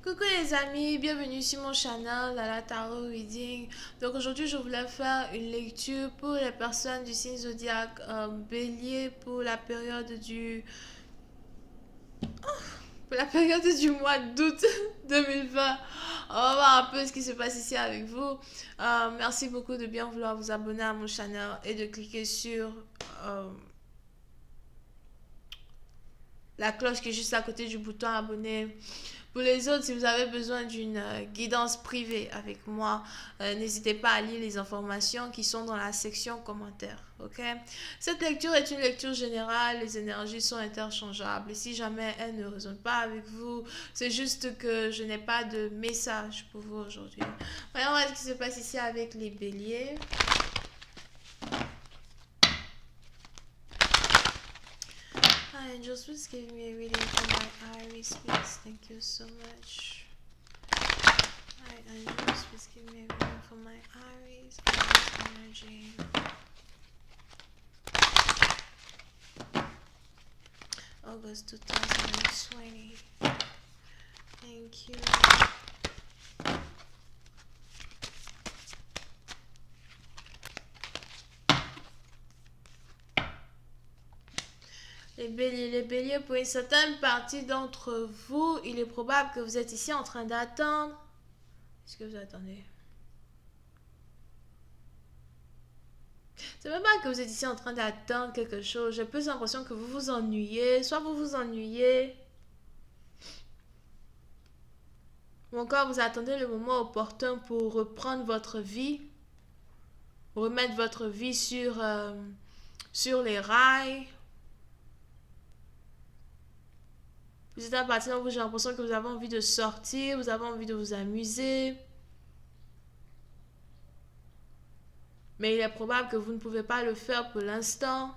Coucou les amis, bienvenue sur mon channel la Tarot Reading. Donc aujourd'hui je voulais faire une lecture pour les personnes du signe zodiaque Bélier pour la période du mois d'août 2020. On va voir un peu ce qui se passe ici avec vous. Merci beaucoup de bien vouloir vous abonner à mon channel et de cliquer sur euh, la cloche qui est juste à côté du bouton abonner. Pour les autres, si vous avez besoin d'une guidance privée avec moi, n'hésitez pas à lire les informations qui sont dans la section commentaires. Ok? Cette lecture est une lecture générale, les énergies sont interchangeables. Et si jamais elles ne résonnent pas avec vous, c'est juste que je n'ai pas de message pour vous aujourd'hui. Voyons voir ce qui se passe ici avec les béliers. Hi, Angels, please give me a reading for my iris, please. Thank you so much. Hi, Angels, please give me a reading for my iris energy. August 2020. Thank you. Les béliers, pour une certaine partie d'entre vous, il est probable que vous êtes ici en train d'attendre. Est-ce que vous attendez? C'est même pas que vous êtes ici en train d'attendre quelque chose. J'ai plus l'impression que vous vous ennuyez. Soit vous vous ennuyez, ou encore vous attendez le moment opportun pour reprendre votre vie, remettre votre vie sur les rails. Vous êtes à partir où j'ai l'impression que vous avez envie de sortir, vous avez envie de vous amuser. Mais il est probable que vous ne pouvez pas le faire pour l'instant.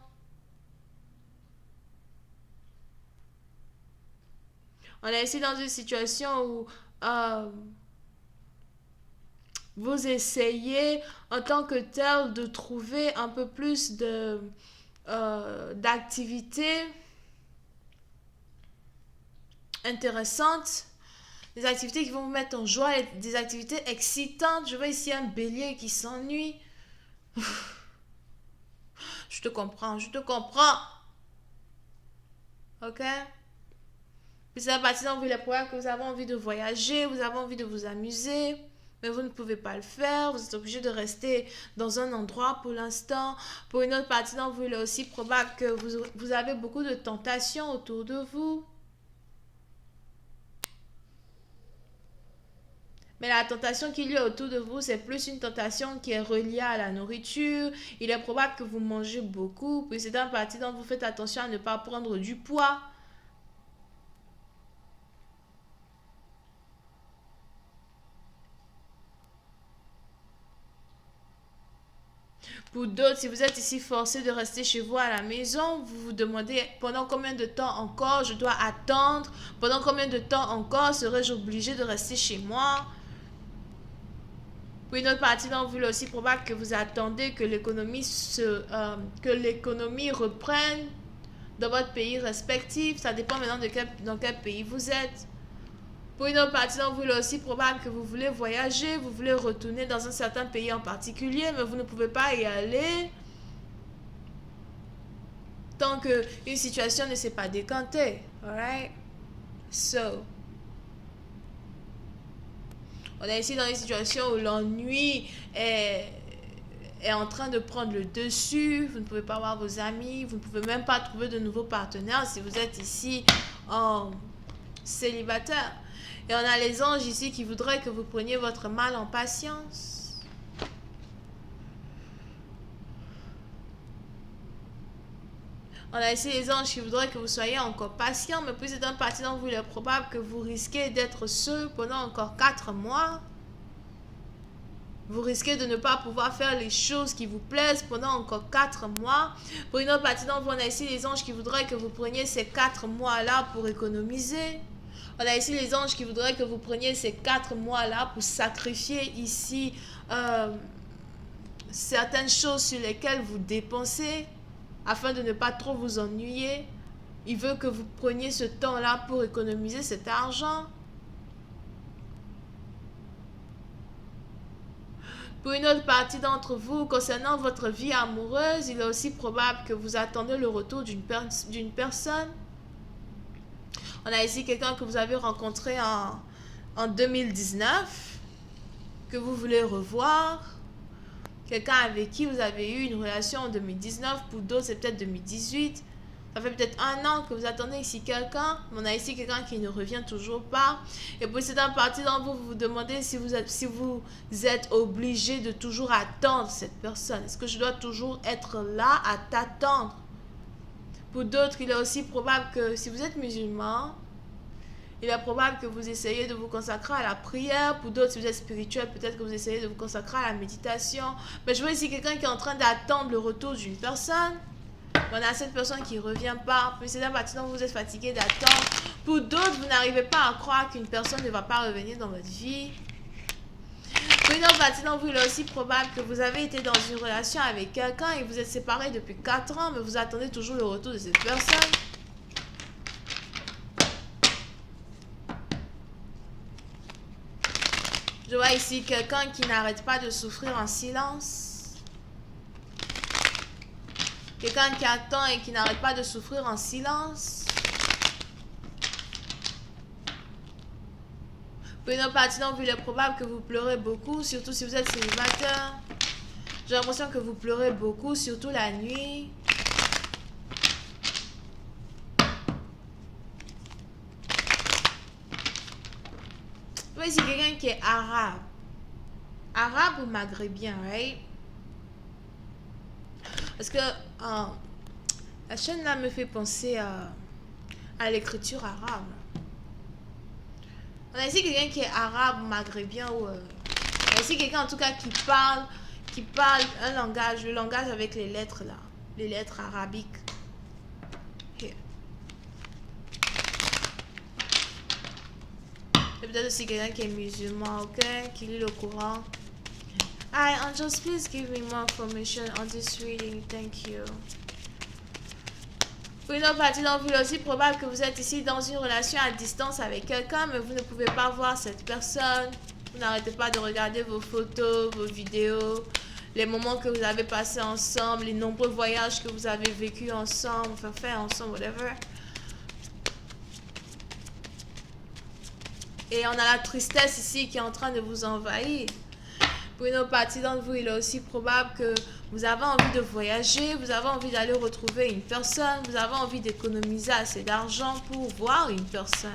On est ici dans une situation où vous essayez en tant que tel de trouver un peu plus d'activités intéressantes, des activités qui vont vous mettre en joie, des activités excitantes. Je vois ici un bélier qui s'ennuie. Je te comprends, je te comprends. Ok? Puis c'est à partir d'un vous les probable que vous avez envie de voyager, vous avez envie de vous amuser, mais vous ne pouvez pas le faire, vous êtes obligé de rester dans un endroit pour l'instant. Pour une autre partie d'entre vous, il est aussi probable que vous avez beaucoup de tentations autour de vous. Mais la tentation qu'il y a autour de vous, c'est plus une tentation qui est reliée à la nourriture. Il est probable que vous mangez beaucoup. Puis c'est un partie dont vous faites attention à ne pas prendre du poids. Pour d'autres, si vous êtes ici forcé de rester chez vous à la maison, vous vous demandez pendant combien de temps encore je dois attendre, pendant combien de temps encore serais-je obligé de rester chez moi. Pour une autre partie d'entre vous, il est aussi probable que vous attendez que l'économie reprenne dans votre pays respectif. Ça dépend maintenant dans quel pays vous êtes. Pour une autre partie d'entre vous, il est aussi probable que vous voulez voyager, vous voulez retourner dans un certain pays en particulier, mais vous ne pouvez pas y aller tant qu'une situation ne s'est pas décantée. Alright? So, on est ici dans une situation où l'ennui est en train de prendre le dessus. Vous ne pouvez pas voir vos amis, vous ne pouvez même pas trouver de nouveaux partenaires si vous êtes ici en célibataire. Et on a les anges ici qui voudraient que vous preniez votre mal en patience. On a ici les anges qui voudraient que vous soyez encore patient, mais puis c'est un parti dont vous il est probable que vous risquez d'être seul pendant encore 4 mois. Vous risquez de ne pas pouvoir faire les choses qui vous plaisent pendant encore 4 mois. Pour une autre partie d'entre vous, on a ici les anges qui voudraient que vous preniez ces 4 mois-là pour économiser. On a ici les anges qui voudraient que vous preniez ces 4 mois-là pour sacrifier ici certaines choses sur lesquelles vous dépensez afin de ne pas trop vous ennuyer. Il veut que vous preniez ce temps-là pour économiser cet argent. Pour une autre partie d'entre vous, concernant votre vie amoureuse, il est aussi probable que vous attendez le retour d'une personne. On a ici quelqu'un que vous avez rencontré en 2019, que vous voulez revoir. Quelqu'un avec qui vous avez eu une relation en 2019, pour d'autres c'est peut-être 2018. Ça fait peut-être 1 an que vous attendez ici quelqu'un. On a ici quelqu'un qui ne revient toujours pas. Et pour cette partie d'entre vous, vous vous demandez si vous êtes obligé de toujours attendre cette personne. Est-ce que je dois toujours être là à t'attendre? Pour d'autres, il est aussi probable que si vous êtes musulman, il est probable que vous essayez de vous consacrer à la prière. Pour d'autres, si vous êtes spirituel, peut-être que vous essayez de vous consacrer à la méditation. Mais je vois ici quelqu'un qui est en train d'attendre le retour d'une personne. On a cette personne qui ne revient pas. Puis c'est là maintenant vous êtes fatigué d'attendre. Pour d'autres, vous n'arrivez pas à croire qu'une personne ne va pas revenir dans votre vie. Pour une autre partie d'entre vous, il est aussi probable que vous avez été dans une relation avec quelqu'un et vous êtes séparés depuis 4 ans, mais vous attendez toujours le retour de cette personne. Je vois ici quelqu'un qui n'arrête pas de souffrir en silence. Quelqu'un qui attend et qui n'arrête pas de souffrir en silence. Pour une autre partie d'entre vous, il est probable que vous pleurez beaucoup, surtout si vous êtes célibataire. J'ai l'impression que vous pleurez beaucoup, surtout la nuit. Vous voyez, c'est quelqu'un qui est arabe. Arabe ou maghrébien, right? Parce que la chaîne là me fait penser à l'écriture arabe. On a ici quelqu'un qui est arabe ou maghrébien ou on a ici quelqu'un en tout cas qui parle un langage, le langage avec les lettres là, les lettres arabiques. Here. Et peut-être aussi quelqu'un qui est musulman, ok, qui lit le Coran. Hi, Angels, please give me more information on this reading. Thank you. Pour une autre partie d'entre vous, il est aussi probable que vous êtes ici dans une relation à distance avec quelqu'un, mais vous ne pouvez pas voir cette personne. Vous n'arrêtez pas de regarder vos photos, vos vidéos, les moments que vous avez passés ensemble, les nombreux voyages que vous avez vécus ensemble, enfin fait ensemble, whatever. Et on a la tristesse ici qui est en train de vous envahir. Pour une autre partie d'entre vous, il est aussi probable que vous avez envie de voyager, vous avez envie d'aller retrouver une personne, vous avez envie d'économiser assez d'argent pour voir une personne.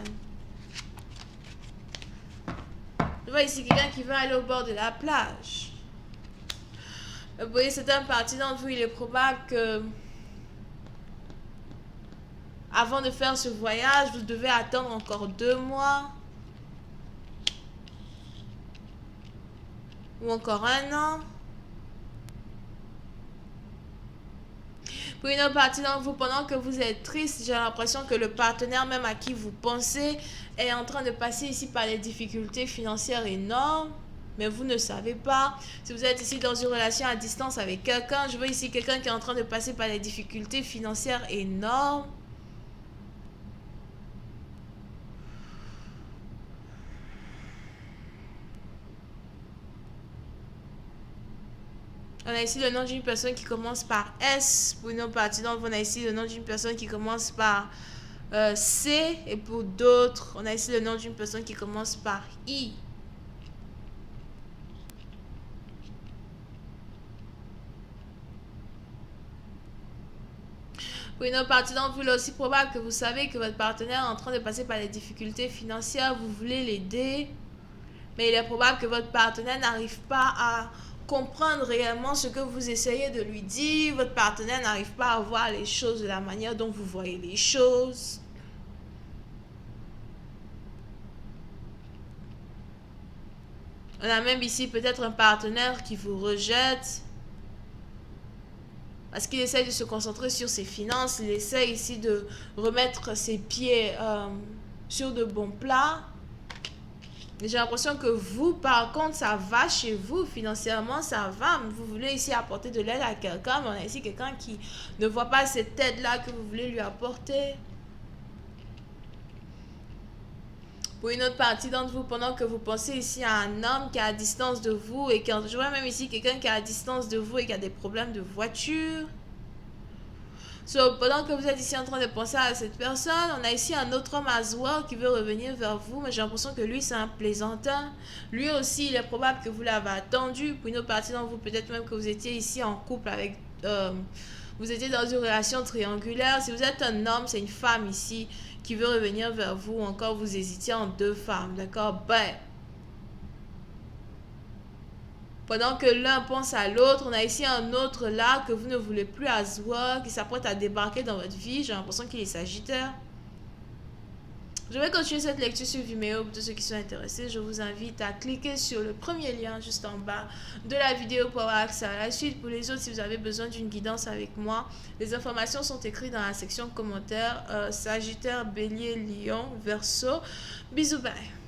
Je vois ici quelqu'un qui veut aller au bord de la plage. Vous voyez, certaines parties d'entre vous, il est probable que avant de faire ce voyage, vous devez attendre encore 2 mois. Ou encore 1 an. Pour une autre partie d'entre vous, pendant que vous êtes triste, j'ai l'impression que le partenaire même à qui vous pensez est en train de passer ici par des difficultés financières énormes. Mais vous ne savez pas. Si vous êtes ici dans une relation à distance avec quelqu'un, je vois ici quelqu'un qui est en train de passer par des difficultés financières énormes. On a ici le nom d'une personne qui commence par S. Pour une autre partie d'entre vous, on a ici le nom d'une personne qui commence par C. Et pour d'autres, on a ici le nom d'une personne qui commence par I. Pour une autre partie d'entre vous, il est aussi probable que vous savez que votre partenaire est en train de passer par des difficultés financières. Vous voulez l'aider, mais il est probable que votre partenaire n'arrive pas à comprendre réellement ce que vous essayez de lui dire. Votre partenaire n'arrive pas à voir les choses de la manière dont vous voyez les choses. On a même ici peut-être un partenaire qui vous rejette parce qu'il essaie de se concentrer sur ses finances. Il essaie ici de remettre ses pieds sur de bons plats. J'ai l'impression que vous, par contre, ça va chez vous. Financièrement, ça va. Vous voulez ici apporter de l'aide à quelqu'un, mais on a ici quelqu'un qui ne voit pas cette aide-là que vous voulez lui apporter. Pour une autre partie d'entre vous, pendant que vous pensez ici à un homme qui est à distance de vous et je vois même ici quelqu'un qui est à distance de vous et qui a des problèmes de voiture. Pendant que vous êtes ici en train de penser à cette personne, on a ici un autre homme à Zoar qui veut revenir vers vous, mais j'ai l'impression que lui, c'est un plaisantin. Lui aussi, il est probable que vous l'avez attendu. Pour une autre partie d'entre vous, peut-être même que vous étiez ici en couple avec... vous étiez dans une relation triangulaire. Si vous êtes un homme, c'est une femme ici qui veut revenir vers vous. Encore, vous hésitiez en deux femmes, d'accord? Pendant que l'un pense à l'autre, on a ici un autre là que vous ne voulez plus asseoir, qui s'apprête à débarquer dans votre vie. J'ai l'impression qu'il est sagittaire. Je vais continuer cette lecture sur Vimeo pour tous ceux qui sont intéressés. Je vous invite à cliquer sur le premier lien juste en bas de la vidéo pour avoir accès à la suite. Pour les autres, si vous avez besoin d'une guidance avec moi, les informations sont écrites dans la section commentaires. Sagittaire, Bélier, Lion, Verseau. Bisous, bye.